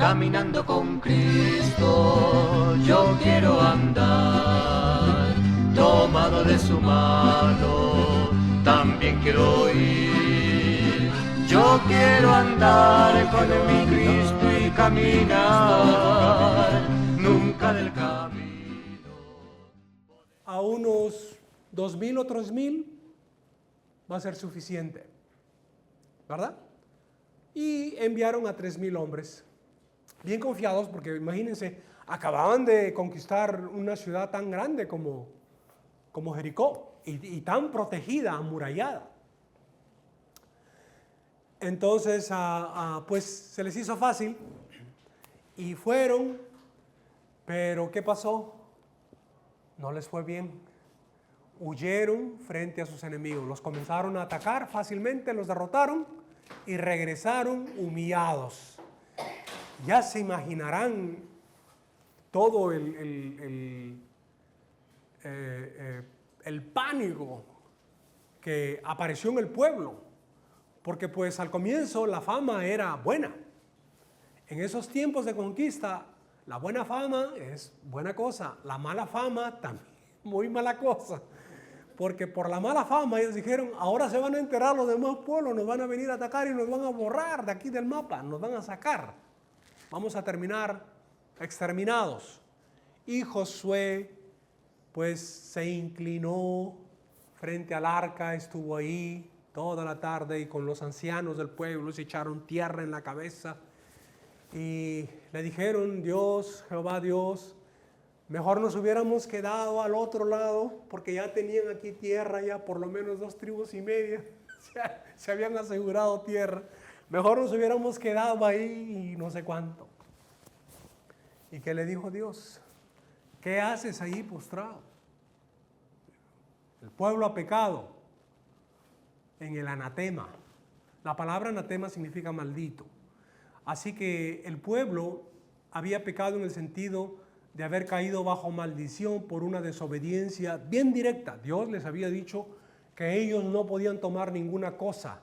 caminando con Cristo, yo quiero andar, tomado de su mano, también quiero ir. Yo quiero andar con mi Cristo y caminar, nunca del camino. A unos 2,000 o 3,000 va a ser suficiente, ¿verdad? Y enviaron a 3,000 hombres, bien confiados, porque imagínense, acababan de conquistar una ciudad tan grande como Jericó, y tan protegida, amurallada. Entonces, pues se les hizo fácil y fueron, pero ¿qué pasó? No les fue bien. Huyeron frente a sus enemigos, los comenzaron a atacar fácilmente, los derrotaron y regresaron humillados. Ya se imaginarán todo el pánico que apareció en el pueblo, porque pues al comienzo la fama era buena. En esos tiempos de conquista, la buena fama es buena cosa, la mala fama también muy mala cosa, porque por la mala fama ellos dijeron, ahora se van a enterar los demás pueblos, nos van a venir a atacar y nos van a borrar de aquí del mapa, nos van a sacar, vamos a terminar exterminados. Y Josué pues se inclinó frente al arca, estuvo ahí toda la tarde y con los ancianos del pueblo se echaron tierra en la cabeza y le dijeron, Dios, Jehová Dios, mejor nos hubiéramos quedado al otro lado porque ya tenían aquí tierra, ya por lo menos 2,5 tribus, se habían asegurado tierra, mejor nos hubiéramos quedado ahí y no sé cuánto. ¿Y qué le dijo Dios? ¿Qué haces ahí postrado? El pueblo ha pecado en el anatema. La palabra anatema significa maldito. Así que el pueblo había pecado en el sentido de haber caído bajo maldición por una desobediencia bien directa. Dios les había dicho que ellos no podían tomar ninguna cosa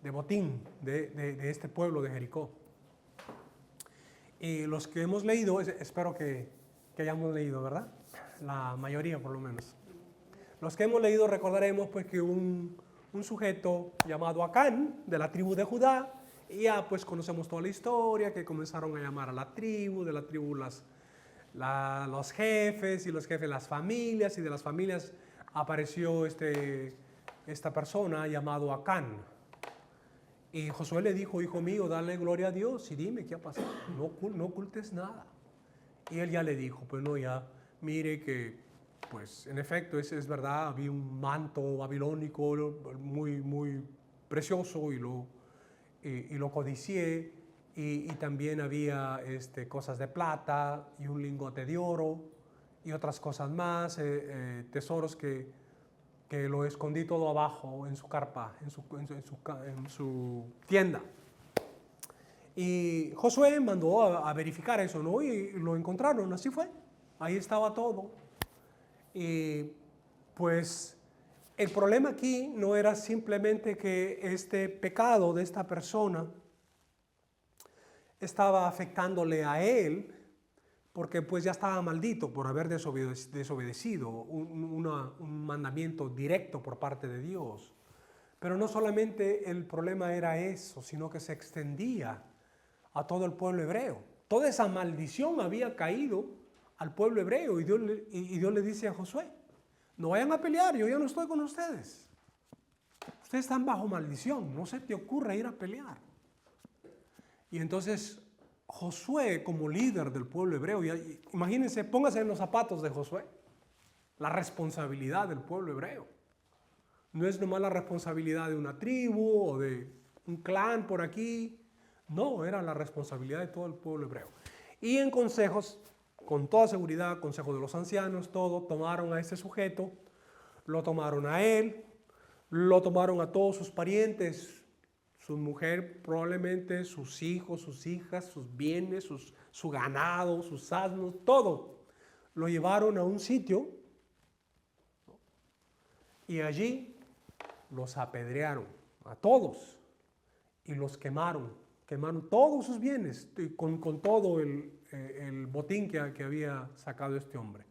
de botín de este pueblo de Jericó. Y los que hemos leído, espero que hayamos leído, ¿verdad? La mayoría por lo menos. Los que hemos leído recordaremos pues que un sujeto llamado Acán, de la tribu de Judá, y ya pues conocemos toda la historia, que comenzaron a llamar a la tribu, de la tribu los jefes, y los jefes las familias, y de las familias apareció esta persona llamado Acán. Y Josué le dijo, hijo mío, dale gloria a Dios y dime qué ha pasado, no ocultes nada. Y él ya le dijo, pues no, ya mire que pues en efecto es verdad, había un manto babilónico muy, muy precioso y lo codicié, y también había cosas de plata y un lingote de oro y otras cosas más, tesoros que lo escondí todo abajo en su carpa, en su tienda. Y Josué mandó a verificar eso, ¿no? Y lo encontraron, así fue, ahí estaba todo. Y pues el problema aquí no era simplemente que este pecado de esta persona estaba afectándole a él, porque pues ya estaba maldito por haber desobedecido un mandamiento directo por parte de Dios. Pero no solamente el problema era eso, sino que se extendía a todo el pueblo hebreo. Toda esa maldición había caído al pueblo hebreo, y Dios le dice a Josué, no vayan a pelear, yo ya no estoy con ustedes. Ustedes están bajo maldición, no se te ocurra ir a pelear. Y entonces Josué, como líder del pueblo hebreo, imagínense, póngase en los zapatos de Josué, la responsabilidad del pueblo hebreo. No es nomás la responsabilidad de una tribu o de un clan por aquí, no, era la responsabilidad de todo el pueblo hebreo. Y en consejos, con toda seguridad, consejo de los ancianos, todo, tomaron a este sujeto, lo tomaron a él, lo tomaron a todos sus parientes, su mujer probablemente, sus hijos, sus hijas, sus bienes, su ganado, sus asnos, todo. Lo llevaron a un sitio y allí los apedrearon a todos y los quemaron quemaron todos sus bienes con todo el botín que había sacado este hombre.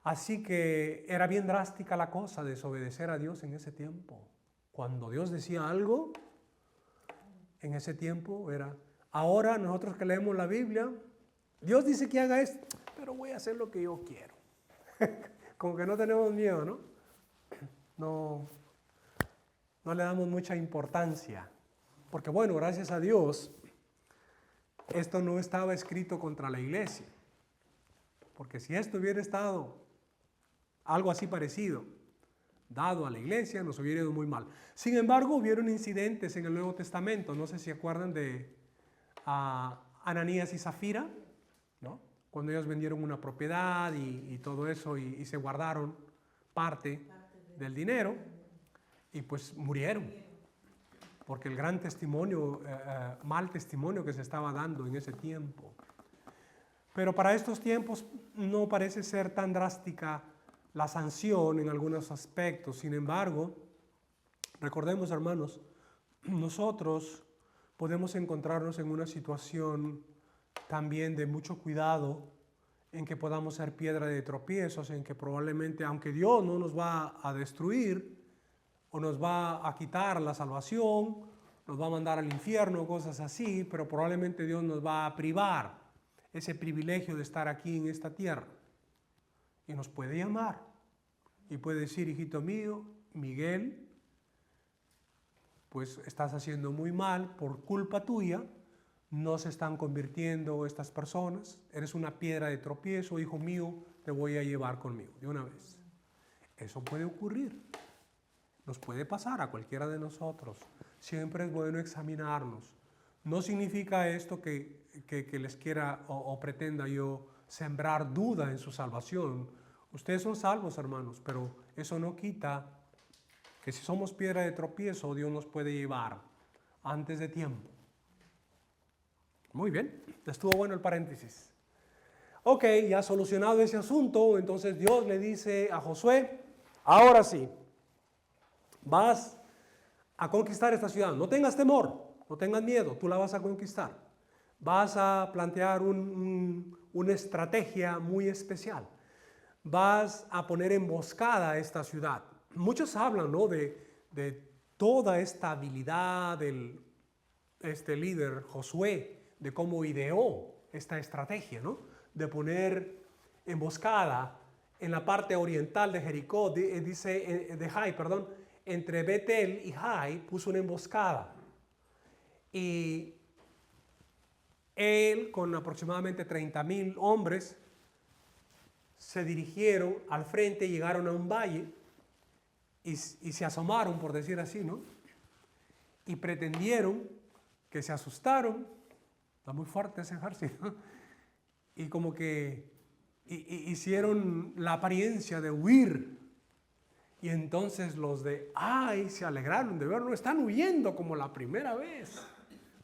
Así que era bien drástica la cosa, desobedecer a Dios en ese tiempo. Cuando Dios decía algo, en ese tiempo era... Ahora nosotros que leemos la Biblia, Dios dice que haga esto, pero voy a hacer lo que yo quiero. Como que no tenemos miedo, ¿no? No le damos mucha importancia. Porque bueno, gracias a Dios, esto no estaba escrito contra la iglesia. Porque si esto hubiera estado algo así parecido, dado a la iglesia, nos hubiera ido muy mal. Sin embargo, hubieron incidentes en el Nuevo Testamento. No sé si se acuerdan de Ananías y Zafira, ¿no? Cuando ellos vendieron una propiedad y todo eso y se guardaron parte del dinero y pues murieron. Porque el gran testimonio, mal testimonio que se estaba dando en ese tiempo. Pero para estos tiempos no parece ser tan drástica la sanción en algunos aspectos. Sin embargo, recordemos, hermanos, nosotros podemos encontrarnos en una situación también de mucho cuidado, en que podamos ser piedra de tropiezos, en que probablemente, aunque Dios no nos va a destruir o nos va a quitar la salvación, nos va a mandar al infierno, cosas así, pero probablemente Dios nos va a privar ese privilegio de estar aquí en esta tierra. Y nos puede llamar y puede decir, hijito mío, Miguel, pues estás haciendo muy mal por culpa tuya, no se están convirtiendo estas personas, eres una piedra de tropiezo, hijo mío, te voy a llevar conmigo de una vez. Eso puede ocurrir, nos puede pasar a cualquiera de nosotros. Siempre es bueno examinarnos. No significa esto que les quiera o pretenda yo sembrar duda en su salvación. Ustedes son salvos, hermanos, pero eso no quita que si somos piedra de tropiezo, Dios nos puede llevar antes de tiempo. Muy bien, estuvo bueno el paréntesis. Ok, ya solucionado ese asunto, entonces Dios le dice a Josué, ahora sí, vas a conquistar esta ciudad. No tengas temor, no tengas miedo, tú la vas a conquistar. Vas a plantear una estrategia muy especial. Vas a poner emboscada a esta ciudad. Muchos hablan, ¿no?, de toda esta habilidad del líder Josué, de cómo ideó esta estrategia, ¿no?, de poner emboscada en la parte oriental de Jericó, de Jai, perdón, entre Betel y Jai puso una emboscada. Y él, con aproximadamente 30,000 hombres, se dirigieron al frente, llegaron a un valle y se asomaron, por decir así, ¿no? Y pretendieron, que se asustaron, está muy fuerte ese ejército, y como que hicieron la apariencia de huir. Y entonces los de Ai se alegraron de verlo, están huyendo como la primera vez.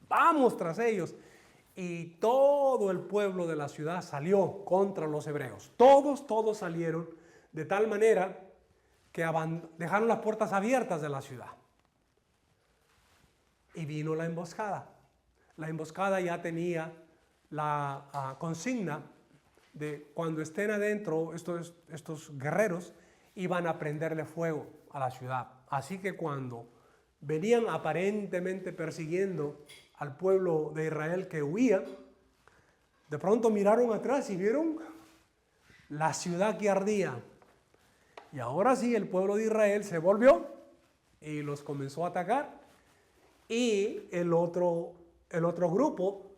Vamos tras ellos. Y todo el pueblo de la ciudad salió contra los hebreos. Todos salieron de tal manera que dejaron las puertas abiertas de la ciudad. Y vino la emboscada. La emboscada ya tenía la consigna de cuando estén adentro estos guerreros iban a prenderle fuego a la ciudad. Así que cuando venían aparentemente persiguiendo al pueblo de Israel que huía, de pronto miraron atrás y vieron la ciudad que ardía. Y ahora sí, el pueblo de Israel se volvió y los comenzó a atacar. Y el otro grupo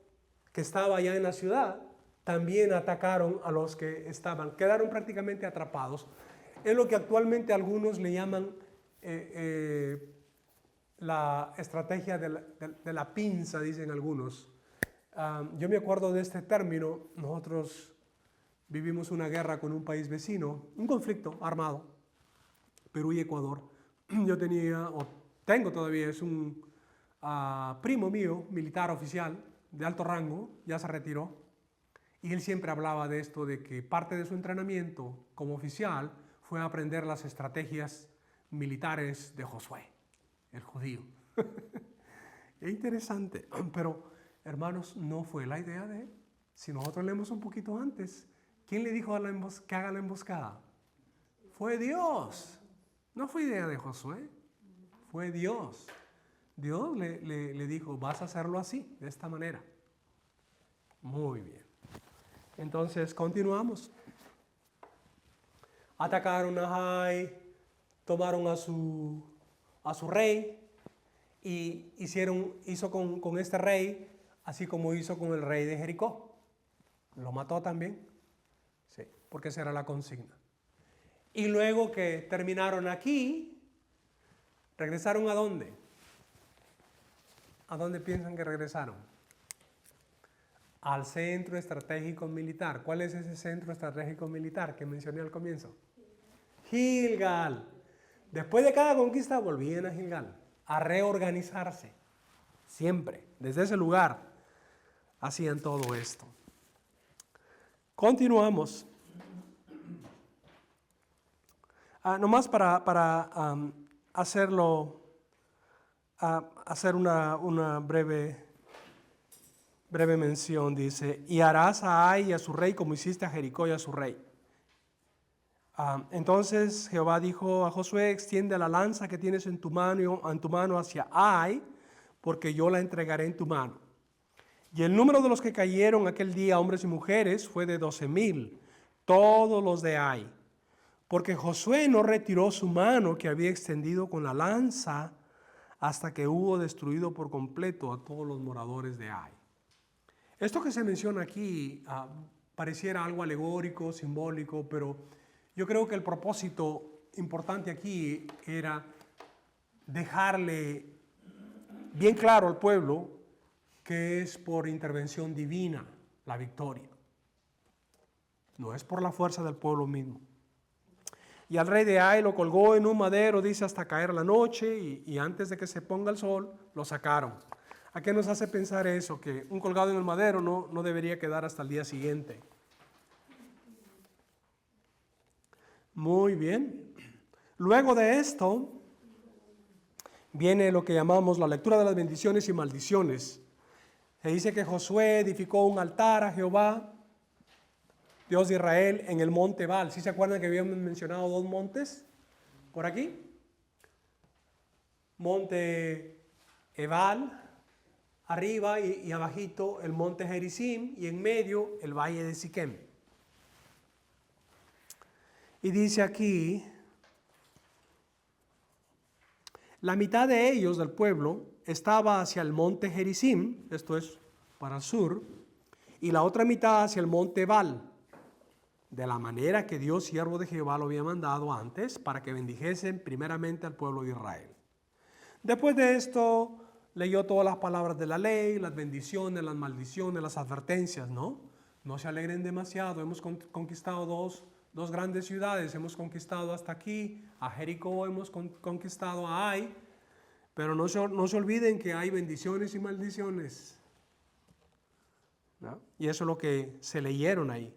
que estaba allá en la ciudad también atacaron a los que quedaron prácticamente atrapados. Es lo que actualmente algunos le llaman la estrategia de la pinza, dicen algunos. Yo me acuerdo de este término. Nosotros vivimos una guerra con un país vecino, un conflicto armado, Perú y Ecuador. Yo tengo todavía, es un primo mío, militar oficial de alto rango, ya se retiró, y él siempre hablaba de esto, de que parte de su entrenamiento como oficial fue aprender las estrategias militares de Josué, el judío. Es interesante, pero hermanos, no fue la idea de él. Si nosotros leemos un poquito antes, ¿quién le dijo que haga la emboscada? Fue Dios. No fue idea de Josué, fue Dios. Dios le dijo, vas a hacerlo así, de esta manera. Muy bien. Entonces, continuamos. Atacaron a Jai, tomaron a su rey y hizo con este rey, así como hizo con el rey de Jericó. Lo mató también, sí, porque esa era la consigna. Y luego que terminaron aquí, ¿regresaron a dónde? ¿A dónde piensan que regresaron? Al centro estratégico militar. ¿Cuál es ese centro estratégico militar que mencioné al comienzo? Gilgal. Después de cada conquista volvían a Gilgal a reorganizarse. Siempre, desde ese lugar, hacían todo esto. Continuamos. Nomás para hacerlo, hacer una breve mención, dice, y harás a Ai y a su rey como hiciste a Jericó y a su rey. Entonces Jehová dijo a Josué, extiende la lanza que tienes en tu mano hacia Ai, porque yo la entregaré en tu mano. Y el número de los que cayeron aquel día, hombres y mujeres, fue de 12,000, todos los de Ai. Porque Josué no retiró su mano que había extendido con la lanza hasta que hubo destruido por completo a todos los moradores de Ai. Esto que se menciona aquí pareciera algo alegórico, simbólico, pero yo creo que el propósito importante aquí era dejarle bien claro al pueblo que es por intervención divina la victoria. No es por la fuerza del pueblo mismo. Y al rey de Ai lo colgó en un madero, dice, hasta caer la noche, y antes de que se ponga el sol, lo sacaron. ¿A qué nos hace pensar eso? Que un colgado en el madero no debería quedar hasta el día siguiente. Muy bien. Luego de esto, viene lo que llamamos la lectura de las bendiciones y maldiciones. Se dice que Josué edificó un altar a Jehová, Dios de Israel, en el monte Ebal. ¿Sí se acuerdan que habíamos mencionado dos montes por aquí? Monte Ebal, arriba y abajito el monte Gerizim, y en medio el valle de Siquem. Y dice aquí, la mitad de ellos, del pueblo, estaba hacia el monte Gerizim, esto es para el sur, y la otra mitad hacia el monte Ebal, de la manera que Dios, siervo de Jehová, lo había mandado antes, para que bendijesen primeramente al pueblo de Israel. Después de esto, leyó todas las palabras de la ley, las bendiciones, las maldiciones, las advertencias, ¿no? No se alegren demasiado, hemos conquistado dos grandes ciudades, hemos conquistado hasta aquí, a Jericó hemos conquistado a Ai, pero no se olviden que hay bendiciones y maldiciones, ¿no? Y eso es lo que se leyeron ahí.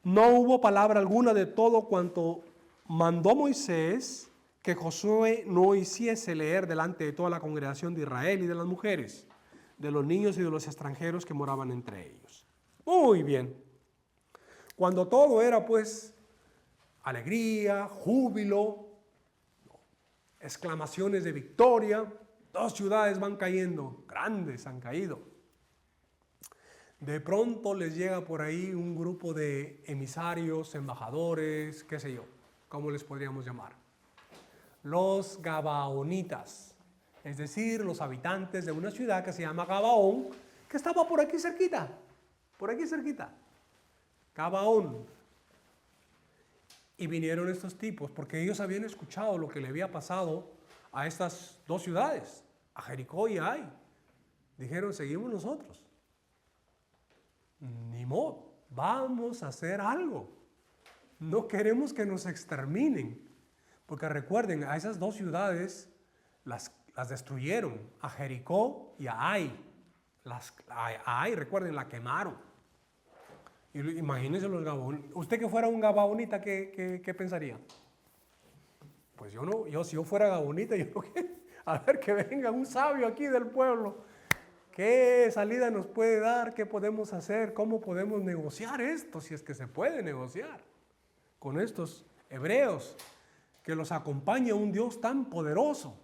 No hubo palabra alguna de todo cuanto mandó Moisés que Josué no hiciese leer delante de toda la congregación de Israel y de las mujeres, de los niños y de los extranjeros que moraban entre ellos. Muy bien. Cuando todo era pues alegría, júbilo, exclamaciones de victoria, 2 ciudades van cayendo, grandes han caído. De pronto les llega por ahí un grupo de emisarios, embajadores, qué sé yo, ¿cómo les podríamos llamar? Los Gabaonitas, es decir, los habitantes de una ciudad que se llama Gabaón, que estaba por aquí cerquita, Gabaón. Y vinieron estos tipos, porque ellos habían escuchado lo que le había pasado a estas 2 ciudades, a Jericó y a Ai. Dijeron, seguimos nosotros. Ni modo, vamos a hacer algo. No queremos que nos exterminen. Porque recuerden, a esas 2 ciudades las destruyeron, a Jericó y a Ai. A Ai, recuerden, la quemaron. Y imagínense los gabaonitas. Usted que fuera un gabaonita, ¿qué pensaría? Pues yo no, si yo fuera gabaonita, A ver que venga un sabio aquí del pueblo. ¿Qué salida nos puede dar? ¿Qué podemos hacer? ¿Cómo podemos negociar esto? Si es que se puede negociar con estos hebreos, que los acompaña un Dios tan poderoso,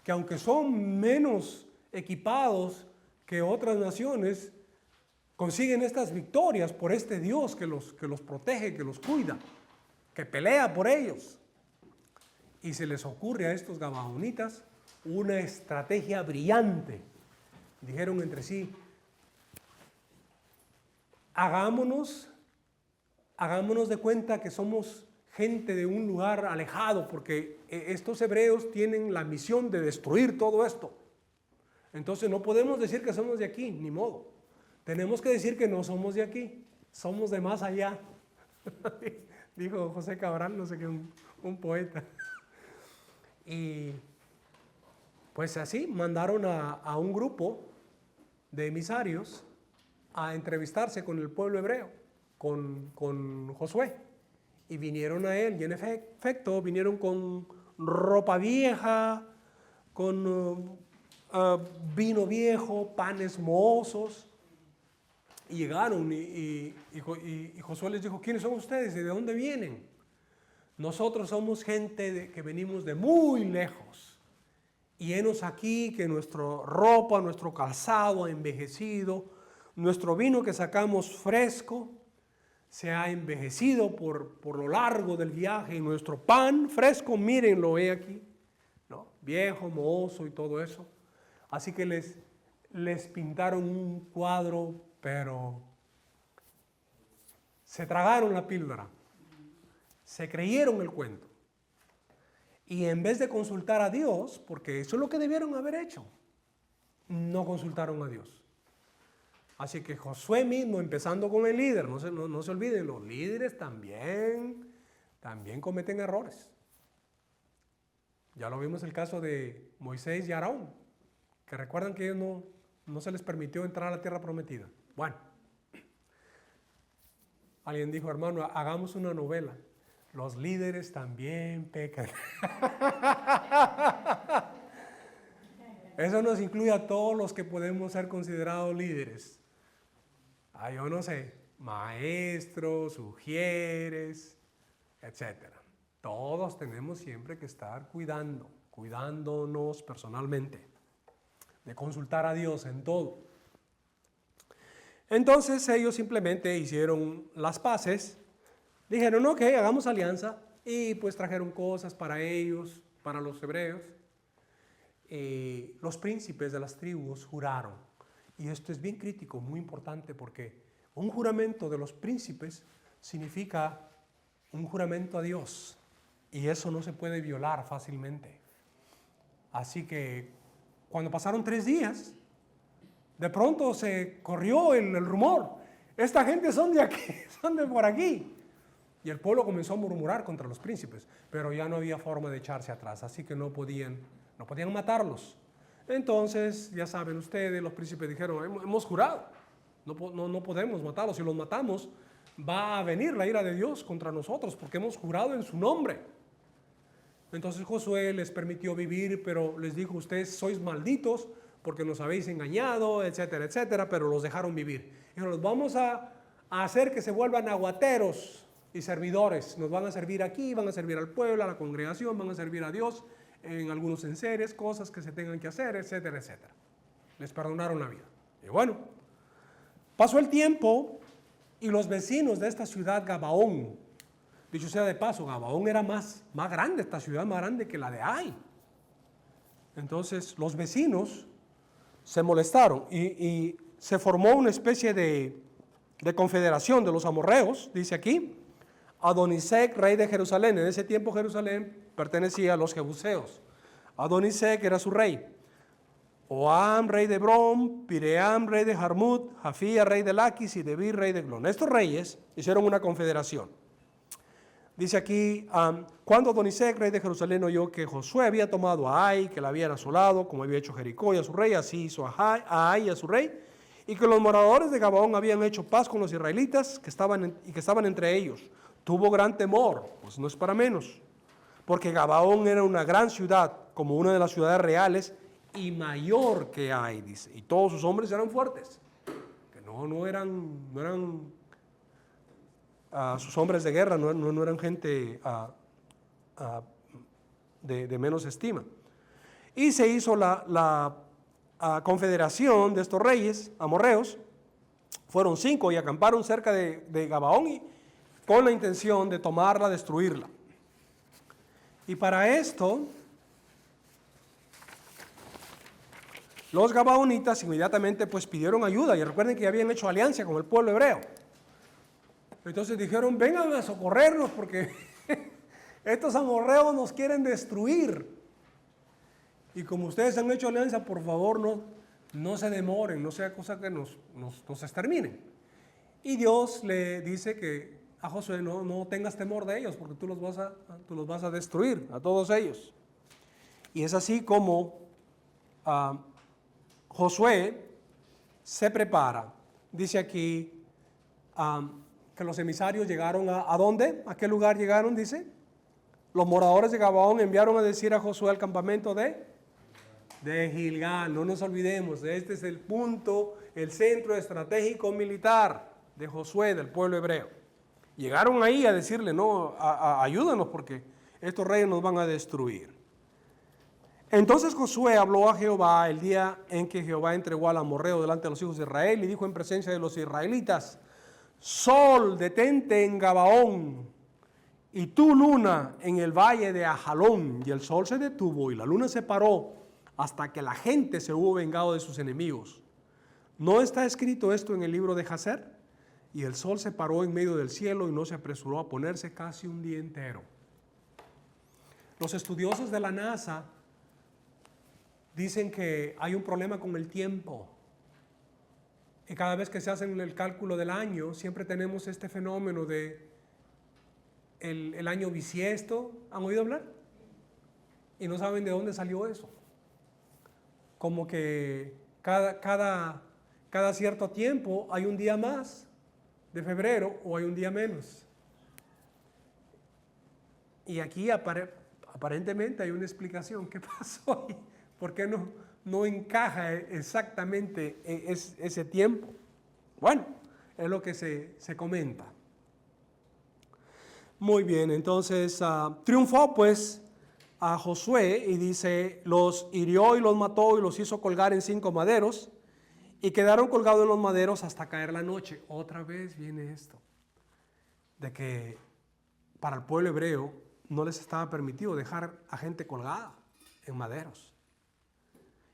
que aunque son menos equipados que otras naciones, consiguen estas victorias por este Dios que los protege, que los cuida, que pelea por ellos. Y se les ocurre a estos gabaonitas una estrategia brillante. Dijeron entre sí, hagámonos de cuenta que somos gente de un lugar alejado, porque estos hebreos tienen la misión de destruir todo esto. Entonces no podemos decir que somos de aquí, ni modo. Tenemos que decir que no somos de aquí, somos de más allá. Dijo José Cabral, no sé qué, un poeta. Y pues así mandaron a un grupo de emisarios a entrevistarse con el pueblo hebreo, con Josué. Y vinieron a él, y en efecto vinieron con ropa vieja, con vino viejo, panes mohosos. Y llegaron y Josué les dijo, ¿quiénes son ustedes y de dónde vienen? Nosotros somos gente que venimos de muy lejos. Y henos aquí que nuestra ropa, nuestro calzado ha envejecido, nuestro vino que sacamos fresco se ha envejecido por lo largo del viaje, y nuestro pan fresco, mírenlo, he aquí, ¿no? Viejo, mohoso y todo eso. Así que les pintaron un cuadro, pero se tragaron la píldora, se creyeron el cuento. Y en vez de consultar a Dios, porque eso es lo que debieron haber hecho, no consultaron a Dios. Así que Josué mismo, empezando con el líder, no se olviden, los líderes también cometen errores. Ya lo vimos el caso de Moisés y Aarón, que recuerdan que ellos no se les permitió entrar a la tierra prometida. Bueno, alguien dijo, hermano, hagamos una novela. Los líderes también pecan. Eso nos incluye a todos los que podemos ser considerados líderes. Yo no sé, maestros, ujieres, etc. Todos tenemos siempre que estar cuidándonos personalmente, de consultar a Dios en todo. Entonces ellos simplemente hicieron las paces. Dijeron, ok, hagamos alianza, y pues trajeron cosas para ellos, para los hebreos. Los príncipes de las tribus juraron, y esto es bien crítico, muy importante, porque un juramento de los príncipes significa un juramento a Dios, y eso no se puede violar fácilmente. Así que cuando pasaron 3 días, de pronto se corrió el rumor, esta gente son de aquí, son de por aquí. Y el pueblo comenzó a murmurar contra los príncipes, pero ya no había forma de echarse atrás, así que no podían matarlos. Entonces, ya saben ustedes, los príncipes dijeron, hemos jurado, no podemos matarlos. Si los matamos, va a venir la ira de Dios contra nosotros, porque hemos jurado en su nombre. Entonces Josué les permitió vivir, pero les dijo, ustedes sois malditos porque nos habéis engañado, etcétera, etcétera, pero los dejaron vivir. Dijeron, los vamos a hacer que se vuelvan aguateros y servidores. Nos van a servir aquí, van a servir al pueblo, a la congregación, van a servir a Dios en algunos enseres, cosas que se tengan que hacer, etcétera, etcétera. Les perdonaron la vida. Y bueno, pasó el tiempo y los vecinos de esta ciudad Gabaón, dicho sea de paso, Gabaón era más grande, esta ciudad más grande que la de Ai. Entonces los vecinos se molestaron y se formó una especie de confederación de los amorreos, dice aquí. Adonisec, rey de Jerusalén. En ese tiempo Jerusalén pertenecía a los jebuseos. Adonisec era su rey. Oam, rey de Hebrón, Piream, rey de Jarmut, Jafía, rey de Laquis, y Debir, rey de Glón. Estos reyes hicieron una confederación. Dice aquí, cuando Adonisec, rey de Jerusalén, oyó que Josué había tomado a Ai, que la habían asolado, como había hecho Jericó y a su rey, así hizo a Ai y a su rey, y que los moradores de Gabaón habían hecho paz con los israelitas que estaban entre ellos. Tuvo gran temor, pues no es para menos, porque Gabaón era una gran ciudad, como una de las ciudades reales, y mayor que Ai, dice. Y todos sus hombres eran fuertes, que no eran sus hombres de guerra, no eran gente de menos estima. Y se hizo la confederación de estos reyes amorreos. Fueron 5 y acamparon cerca de Gabaón y con la intención de tomarla, destruirla. Y para esto, los gabaonitas inmediatamente pues pidieron ayuda, y recuerden que ya habían hecho alianza con el pueblo hebreo. Entonces dijeron, vengan a socorrernos porque estos amorreos nos quieren destruir. Y como ustedes han hecho alianza, por favor no se demoren, no sea cosa que nos exterminen. Y Dios le dice que a Josué no tengas temor de ellos, porque tú los vas a destruir, a todos ellos. Y es así como Josué se prepara. Dice aquí que los emisarios llegaron ¿a dónde? ¿A qué lugar llegaron? Dice, los moradores de Gabaón enviaron a decir a Josué al campamento de Gilgal. No nos olvidemos, este es el punto, el centro estratégico militar de Josué, del pueblo hebreo. Llegaron ahí a decirle, no, ayúdanos porque estos reyes nos van a destruir. Entonces Josué habló a Jehová el día en que Jehová entregó al amorreo delante de los hijos de Israel y dijo en presencia de los israelitas, Sol, detente en Gabaón, y tú, luna, en el valle de Ajalón. Y el sol se detuvo y la luna se paró hasta que la gente se hubo vengado de sus enemigos. ¿No está escrito esto en el libro de Jacer? Y el sol se paró en medio del cielo y no se apresuró a ponerse casi un día entero. Los estudiosos de la NASA dicen que hay un problema con el tiempo. Y cada vez que se hacen el cálculo del año, siempre tenemos este fenómeno de el año bisiesto. ¿Han oído hablar? Y no saben de dónde salió eso. Como que cada cierto tiempo hay un día más de febrero o hay un día menos. Y aquí aparentemente hay una explicación. ¿Qué pasó ahí? ¿Por qué no encaja exactamente ese tiempo? Bueno, es lo que se comenta. Muy bien, entonces triunfó pues a Josué y dice, los hirió y los mató y los hizo colgar en 5 maderos y quedaron colgados en los maderos hasta caer la noche. Otra vez viene esto, de que para el pueblo hebreo no les estaba permitido dejar a gente colgada en maderos.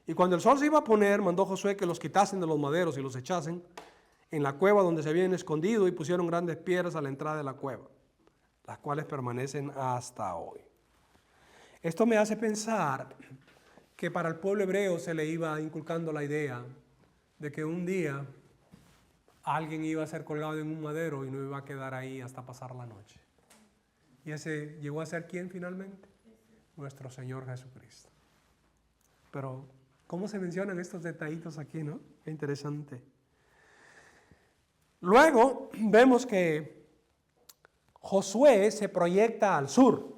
Y cuando el sol se iba a poner, mandó Josué que los quitasen de los maderos y los echasen en la cueva donde se habían escondido y pusieron grandes piedras a la entrada de la cueva, las cuales permanecen hasta hoy. Esto me hace pensar que para el pueblo hebreo se le iba inculcando la idea de que un día alguien iba a ser colgado en un madero y no iba a quedar ahí hasta pasar la noche. ¿Y ese llegó a ser quién finalmente? Nuestro Señor Jesucristo. Pero ¿cómo se mencionan estos detallitos aquí, no? Qué interesante. Luego vemos que Josué se proyecta al sur.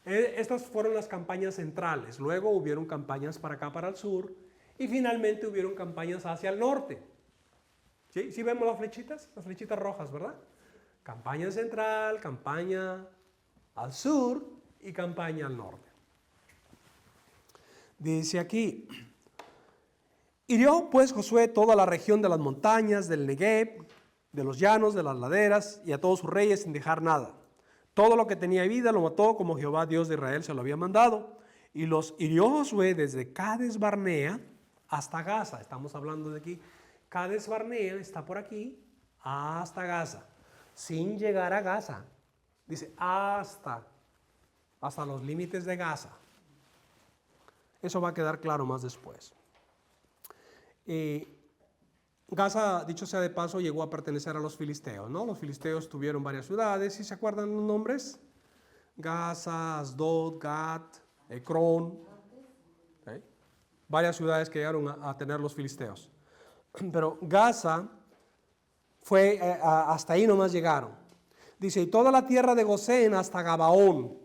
Estas fueron las campañas centrales. Luego hubieron campañas para acá, para el sur. Y finalmente hubieron campañas hacia el norte. ¿Sí? ¿Sí vemos las flechitas? Las flechitas rojas, ¿verdad? Campaña central, campaña al sur y campaña al norte. Dice aquí, hirió pues Josué toda la región de las montañas, del Negev, de los llanos, de las laderas, y a todos sus reyes sin dejar nada. Todo lo que tenía vida lo mató como Jehová Dios de Israel se lo había mandado. Y los hirió Josué desde Cades Barnea hasta Gaza. Estamos hablando de aquí. Cades Barnea está por aquí hasta Gaza, sin llegar a Gaza. Dice hasta los límites de Gaza. Eso va a quedar claro más después. Gaza, dicho sea de paso, llegó a pertenecer a los filisteos, ¿no? Los filisteos tuvieron varias ciudades, ¿sí se acuerdan los nombres? Gaza, Asdod, Gat, Ecrón. ¿Okay? Varias ciudades que llegaron a tener los filisteos. Pero Gaza fue, hasta ahí nomás llegaron. Dice, y toda la tierra de Gosén hasta Gabaón,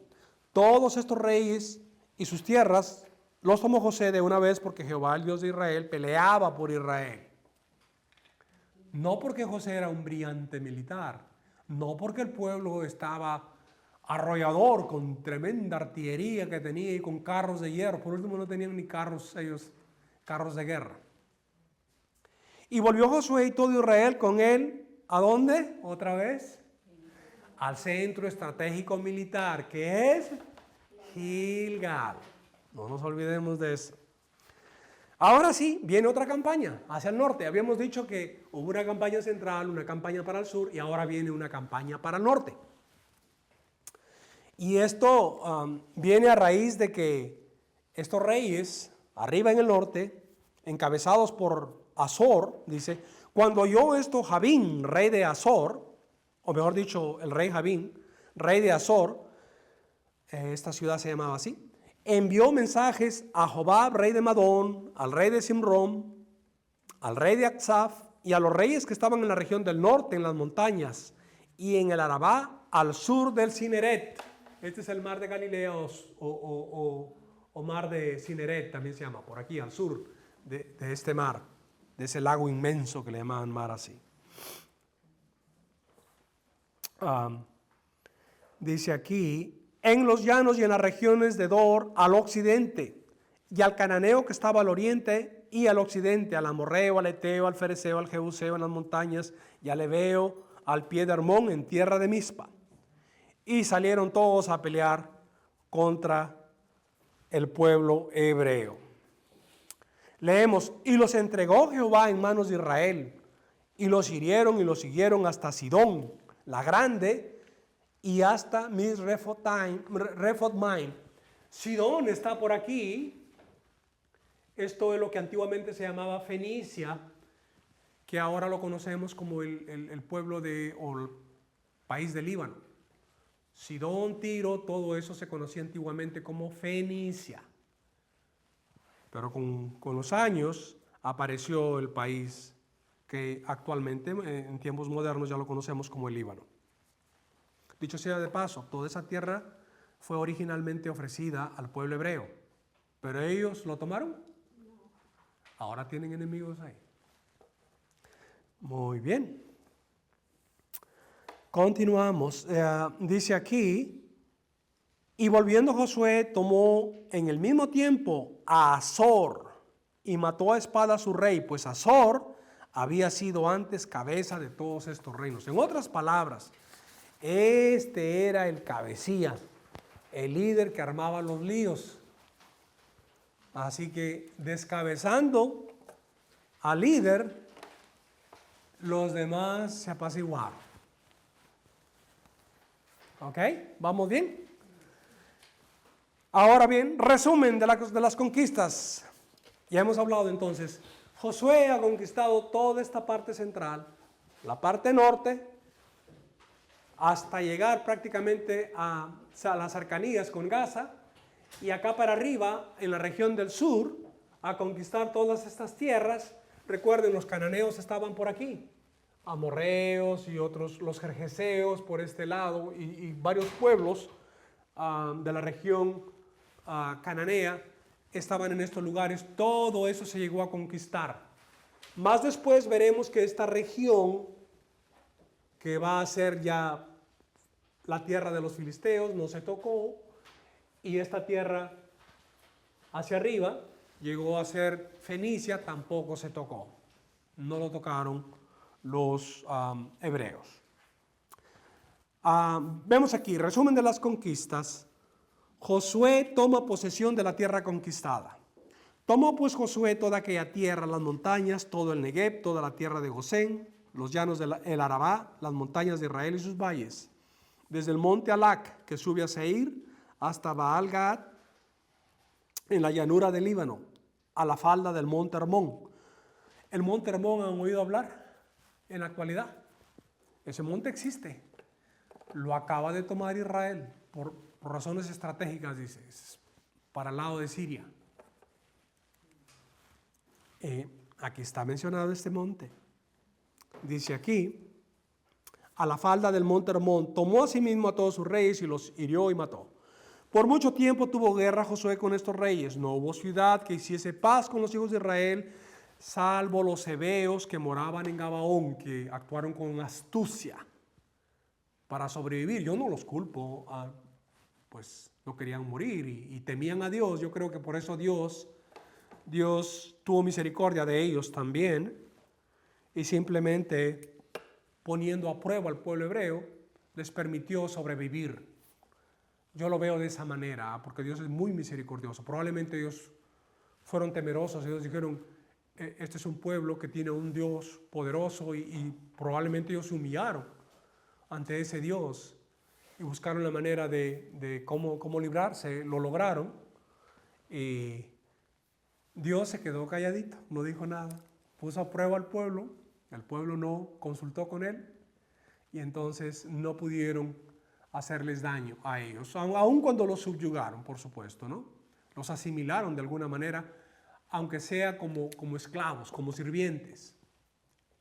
Todos estos reyes y sus tierras los tomó José de una vez porque Jehová, el Dios de Israel, peleaba por Israel. No porque José era un brillante militar, no porque el pueblo estaba arrollador con tremenda artillería que tenía y con carros de hierro. Por último no tenían ni carros ellos, carros de guerra. Y volvió Josué y todo Israel con él, ¿a dónde? Otra vez, al centro estratégico militar, que es Gilgal. No nos olvidemos de eso. Ahora sí, viene otra campaña hacia el norte. Habíamos dicho que hubo una campaña central, una campaña para el sur y ahora viene una campaña para el norte. Y esto viene a raíz de que estos reyes, arriba en el norte, encabezados por Azor, dice, cuando oyó esto Jabín, rey de Azor, o mejor dicho, el rey Jabín, rey de Azor, esta ciudad se llamaba así, envió mensajes a Jobab, rey de Madón, al rey de Simrón, al rey de Aksaf y a los reyes que estaban en la región del norte, en las montañas, y en el Arabá, al sur del Cineret. Este es el mar de Galilea o mar de Cineret, también se llama, por aquí, al sur de este mar, de ese lago inmenso que le llamaban mar así. Dice aquí, en los llanos y en las regiones de Dor al occidente, y al cananeo que estaba al oriente y al occidente, al amorreo, al eteo, al fereceo, al jebuseo en las montañas, y al ebeo, al pie de Hermón en tierra de Mizpa. Y salieron todos a pelear contra el pueblo hebreo. Leemos, y los entregó Jehová en manos de Israel, y los hirieron y los siguieron hasta Sidón, la grande, y hasta Misrefotmaim. Sidón está por aquí. Esto es lo que antiguamente se llamaba Fenicia, que ahora lo conocemos como el pueblo o el país del Líbano. Sidón, Tiro, todo eso se conocía antiguamente como Fenicia. Pero con los años apareció el país que actualmente, en tiempos modernos, ya lo conocemos como el Líbano. Dicho sea de paso, toda esa tierra fue originalmente ofrecida al pueblo hebreo, pero ellos lo tomaron. Ahora tienen enemigos ahí. Muy bien. Continuamos. Dice aquí, y volviendo Josué tomó en el mismo tiempo a Azor y mató a espada a su rey, pues Azor había sido antes cabeza de todos estos reinos. En otras palabras, este era el cabecilla, el líder que armaba los líos. Así que descabezando al líder, los demás se apaciguaron. ¿Ok? ¿Vamos bien? Ahora bien, resumen de las conquistas. Ya hemos hablado entonces. Josué ha conquistado toda esta parte central, la parte norte, hasta llegar prácticamente a las cercanías con Gaza, y acá para arriba, en la región del sur, a conquistar todas estas tierras. Recuerden, los cananeos estaban por aquí, amorreos y otros, los jerjeseos por este lado, y varios pueblos de la región cananea estaban en estos lugares. Todo eso se llegó a conquistar. Más después veremos que esta región, que va a ser ya la tierra de los filisteos, no se tocó, y esta tierra hacia arriba llegó a ser Fenicia, tampoco se tocó. No lo tocaron los hebreos. Vemos aquí, resumen de las conquistas. Josué toma posesión de la tierra conquistada. Tomó pues Josué toda aquella tierra, las montañas, todo el Negev, toda la tierra de Gosén, los llanos del Arabá, las montañas de Israel y sus valles, desde el monte Alac, que sube a Seir, hasta Baal-Gad, en la llanura del Líbano, a la falda del monte Hermón. El monte Hermón, ¿han oído hablar en la actualidad? Ese monte existe. Lo acaba de tomar Israel por razones estratégicas, dice, para el lado de Siria. Aquí está mencionado este monte. Dice aquí, a la falda del monte Hermón, tomó a sí mismo a todos sus reyes y los hirió y mató. Por mucho tiempo tuvo guerra Josué con estos reyes. No hubo ciudad que hiciese paz con los hijos de Israel, salvo los heveos que moraban en Gabaón, que actuaron con astucia para sobrevivir. Yo no los culpo, pues no querían morir y temían a Dios. Yo creo que por eso Dios tuvo misericordia de ellos también, y simplemente poniendo a prueba al pueblo hebreo, les permitió sobrevivir. Yo lo veo de esa manera, porque Dios es muy misericordioso. Probablemente ellos fueron temerosos, ellos dijeron, este es un pueblo que tiene un Dios poderoso, y probablemente ellos se humillaron ante ese Dios y buscaron la manera de cómo librarse. Lo lograron, y Dios se quedó calladito, no dijo nada, puso a prueba al pueblo, el pueblo no consultó con él, y entonces no pudieron hacerles daño a ellos, aun cuando los subyugaron, por supuesto, ¿no? Los asimilaron de alguna manera, aunque sea como esclavos, como sirvientes,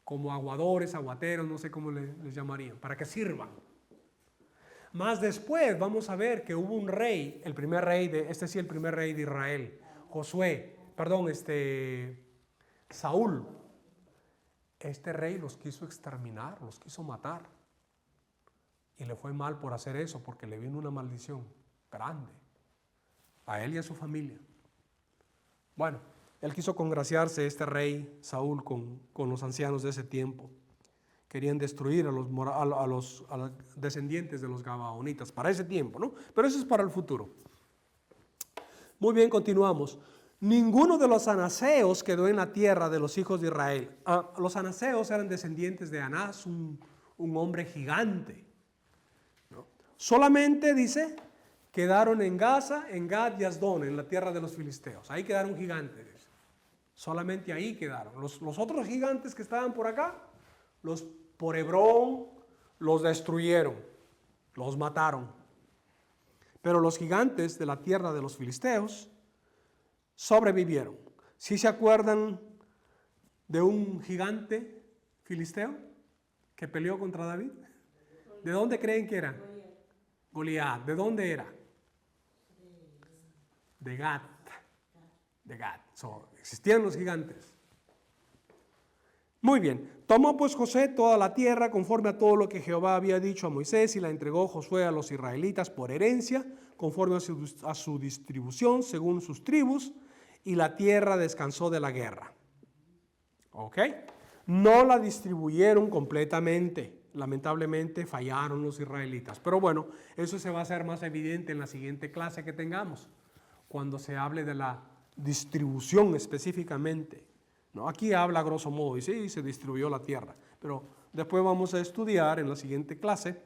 como aguadores, aguateros, no sé cómo les llamarían, para que sirvan. Más después vamos a ver que hubo un rey, el primer rey de Israel, Saúl. Este rey los quiso exterminar, los quiso matar. Y le fue mal por hacer eso, porque le vino una maldición grande a él y a su familia. Bueno, él quiso congraciarse, este rey Saúl, con los ancianos de ese tiempo. Querían destruir a los descendientes de los gabaonitas para ese tiempo, ¿no? Pero eso es para el futuro. Muy bien, continuamos. Ninguno de los anaseos quedó en la tierra de los hijos de Israel. Los anaseos eran descendientes de Anás, un hombre gigante, ¿no? Solamente, dice, quedaron en Gaza, en Gad y Asdón, en la tierra de los filisteos. Ahí quedaron gigantes. Solamente ahí quedaron. Los otros gigantes que estaban por acá, por Hebrón, los destruyeron, los mataron. Pero los gigantes de la tierra de los filisteos sobrevivieron. ¿Sí se acuerdan de un gigante filisteo que peleó contra David? ¿De dónde creen que era? Goliat. ¿De dónde era? De Gat. De Gat. Existían los gigantes. Muy bien. Tomó pues José toda la tierra conforme a todo lo que Jehová había dicho a Moisés, y la entregó Josué a los israelitas por herencia, conforme a su distribución, según sus tribus, y la tierra descansó de la guerra. ¿Ok? No la distribuyeron completamente. Lamentablemente fallaron los israelitas. Pero bueno, eso se va a hacer más evidente en la siguiente clase que tengamos, cuando se hable de la distribución específicamente, ¿no? Aquí habla a grosso modo, y sí, se distribuyó la tierra, pero después vamos a estudiar en la siguiente clase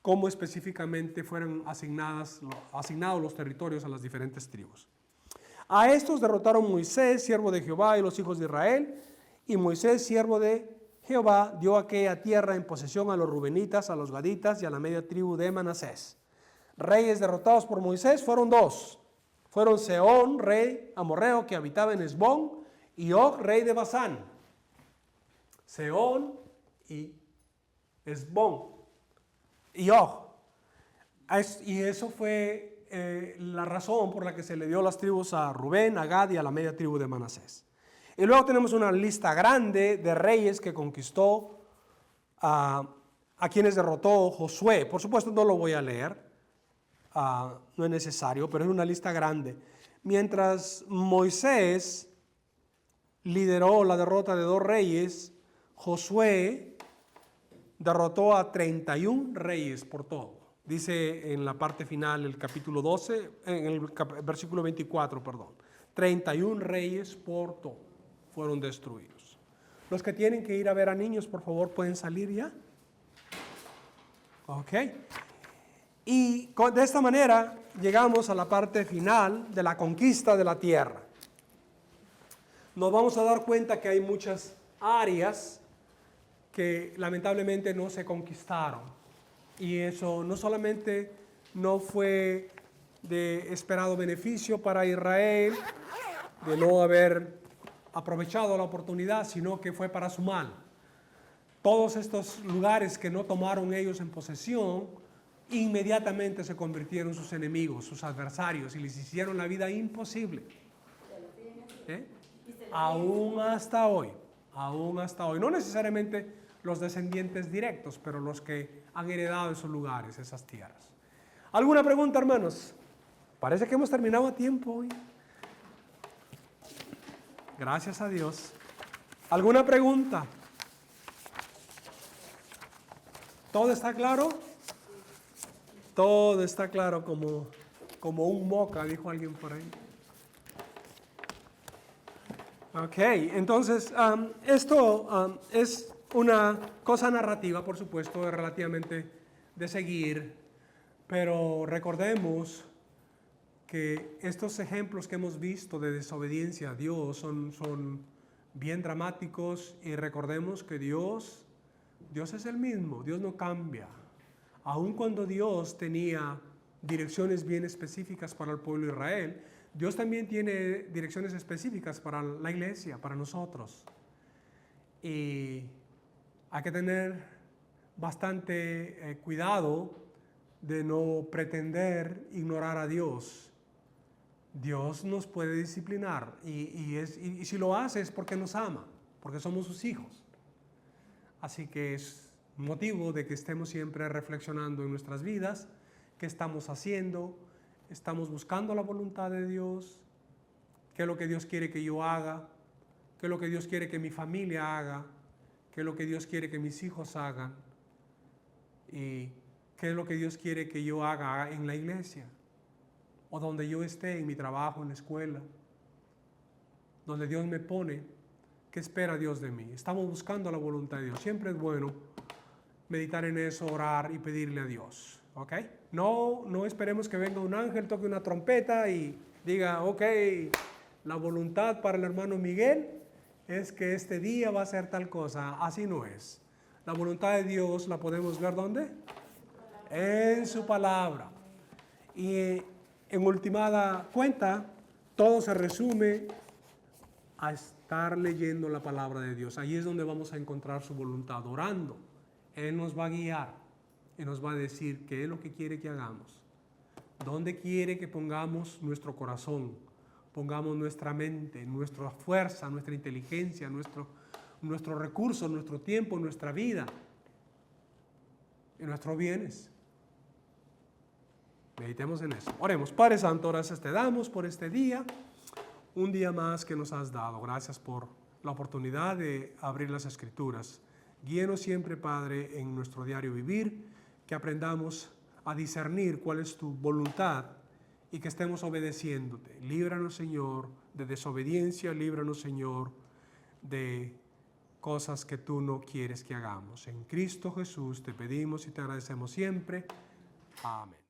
cómo específicamente fueron asignados los territorios a las diferentes tribus. A estos derrotaron Moisés, siervo de Jehová, y los hijos de Israel, y Moisés, siervo de Jehová, dio aquella tierra en posesión a los rubenitas, a los gaditas y a la media tribu de Manasés. Reyes derrotados por Moisés fueron dos. Fueron Sehón, rey amorreo que habitaba en Hesbón, y Og, rey de Basán. Sehón y Hesbón y Og. Y eso fue la razón por la que se le dio las tribus a Rubén, a Gad y a la media tribu de Manasés. Y luego tenemos una lista grande de reyes que conquistó, a quienes derrotó Josué. Por supuesto no lo voy a leer, no es necesario, pero es una lista grande. Mientras Moisés lideró la derrota de 2 reyes, Josué derrotó a 31 reyes por todo. Dice en la parte final, el capítulo 12, en el versículo 24, perdón. 31 reyes por todo fueron destruidos. Los que tienen que ir a ver a niños, por favor, pueden salir ya. Ok. Y de esta manera llegamos a la parte final de la conquista de la tierra. Nos vamos a dar cuenta que hay muchas áreas que lamentablemente no se conquistaron. Y eso no solamente no fue de esperado beneficio para Israel, de no haber aprovechado la oportunidad, sino que fue para su mal. Todos estos lugares que no tomaron ellos en posesión inmediatamente se convirtieron sus enemigos, sus adversarios, y les hicieron la vida imposible. Aún hasta hoy, no necesariamente los descendientes directos, pero los que han heredado esos lugares, esas tierras. ¿Alguna pregunta, hermanos? Parece que hemos terminado a tiempo hoy. Gracias a Dios. ¿Alguna pregunta? ¿Todo está claro? Todo está claro como un moca, dijo alguien por ahí. Ok, entonces esto es una cosa narrativa, por supuesto, relativamente de seguir, pero recordemos que estos ejemplos que hemos visto de desobediencia a Dios son bien dramáticos, y recordemos que Dios es el mismo, Dios no cambia. Aun cuando Dios tenía direcciones bien específicas para el pueblo de Israel, Dios también tiene direcciones específicas para la iglesia, para nosotros. Y hay que tener bastante cuidado de no pretender ignorar a Dios. Dios nos puede disciplinar y si lo hace es porque nos ama, porque somos sus hijos. Así que es motivo de que estemos siempre reflexionando en nuestras vidas, qué estamos haciendo, estamos buscando la voluntad de Dios, qué es lo que Dios quiere que yo haga, qué es lo que Dios quiere que mi familia haga, qué es lo que Dios quiere que mis hijos hagan, y qué es lo que Dios quiere que yo haga en la iglesia, o donde yo esté, en mi trabajo, en la escuela, donde Dios me pone. ¿Qué espera Dios de mí? Estamos buscando la voluntad de Dios. Siempre es bueno meditar en eso, orar y pedirle a Dios. ¿Ok? No esperemos que venga un ángel, toque una trompeta y diga, ok, la voluntad para el hermano Miguel es que este día va a ser tal cosa. Así no es. La voluntad de Dios la podemos ver ¿dónde? En su palabra. Y en ultimada cuenta, todo se resume a estar leyendo la palabra de Dios. Ahí es donde vamos a encontrar su voluntad, orando. Él nos va a guiar y nos va a decir qué es lo que quiere que hagamos, dónde quiere que pongamos nuestro corazón, pongamos nuestra mente, nuestra fuerza, nuestra inteligencia, nuestros recursos, nuestro tiempo, nuestra vida y nuestros bienes. Meditemos en eso. Oremos. Padre Santo, gracias te damos por este día. Un día más que nos has dado. Gracias por la oportunidad de abrir las Escrituras. Guíenos siempre, Padre, en nuestro diario vivir, que aprendamos a discernir cuál es tu voluntad y que estemos obedeciéndote. Líbranos, Señor, de desobediencia. Líbranos, Señor, de cosas que tú no quieres que hagamos. En Cristo Jesús te pedimos y te agradecemos siempre. Amén.